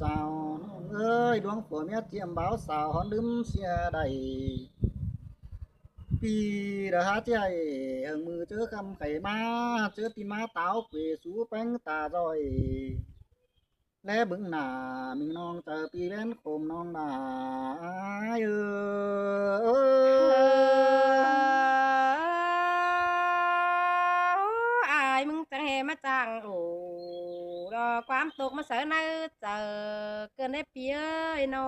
จ้าน้องเอ้ยดวงผัวเมียเทียมบ่าวสาวหอนลืมเสียใดปีละหาใจเอิงมือเจอคำไข่มาเจอตีมาเต้าเปสูแป้งตาจอยและบึงหน้ามิงน้องเจอปีแว่นโคมน้องนาเอ้อายมึงจังแหมาจังโอ้ดอกความตกมาเสอในเจอเกินได้เปียเอ้ยน้อ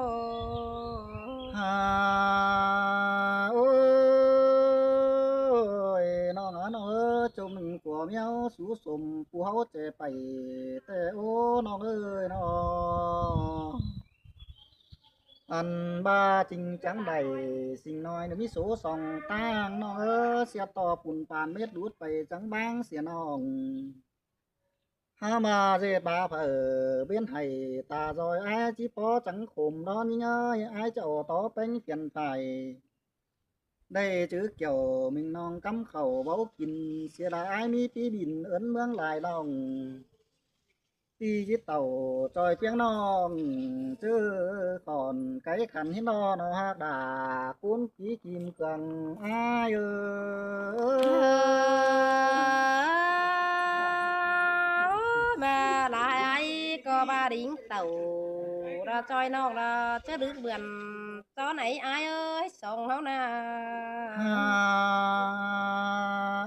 ฮาโอ้ยน้องน้องจมกัวเมียวสู่สมผู้เฮาจะไปแต่โอ้น้องเอ้ยน้ออันบ้าจริงจังใดสิ่งน้อยมีโสสองต่างน้องเสียต่อปุ่นปานเม็ดดูดไปจังบางเสียน้องหามาเจ็บาเผอเบี้ยนให้ตาจอยอายจิปอจังขมนอนง่ายอายเจ้าต่อเป็นเปลี่ยนไปได้จื้อเกี่ยวมิงน้องกำเข้าเว้ากินเสียดายมีปีบินเอิ้นเมืองหลายล่องปีจิตเต่าจอยเพียงน้องเจอก่อนไกขันให้นอนฮากดาปุ้นผีกิมเกลืองอายมาลายไอ้ก็บาดิงเต่าเราจอยนอกเราจะดึกเบื่อนตอนไหนอายเอ้ยส่งเฮานา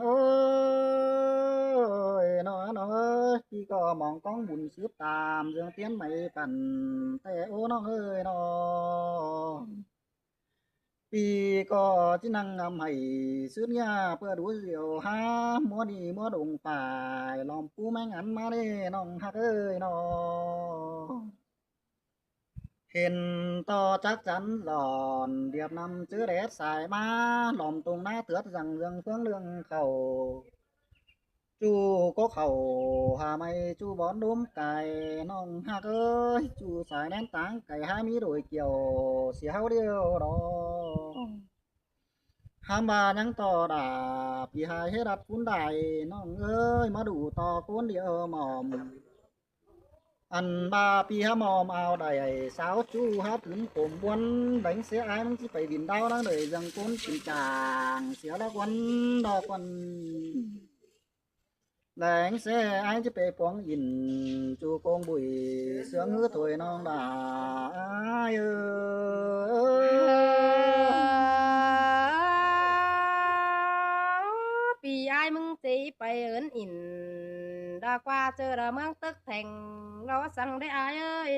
โอ้ยน้องน้องเอ้ยพี่ก็มองก้องบุญสืบตามเรื่องเตียนไม่กันแต่โอ้น้องเอ้ยน้องปีก็จินั่งงำให้ซื้อยาเพื่อดูเสียวหามัวดีมัวดงป่ายล้อมปูแม่งอันมาเด้น้องฮักเอ้ยน้องเห็นต่อจักจันหลอนเดียบนำเจอแดดสายมาหลอมตรงหน้าเตือดสั่งเรื่องเฟืองเรื่องเขาจูก็เข้าหาไม่จูบอนดุมไก่น้องฮักเอ้ยจูสายแน่นตังไก่หามีโดยเกี่ยวเสียเฮาเดียวดอกหามบายังต่อดาพี่หายให้รัดคุณใดน้องเอ้ยมาดูต่อคนเดียวหม่อมอันบาพี่หามอมเอาได้สาวจูหาถึงผมวันđánhเสียอายมันสิไปดินดาวนั่นเลยจังคนกินจางเสียดอกวันดอกวันแหลงเสียอายจะไปปวงอินจูโกงบุยเสืองหือถวยน้องดาปีอายมึงจีไปเอิ้นอินดากว่าเจอละเมืองตึกแห่งเราสั่งได้อายเอ้ย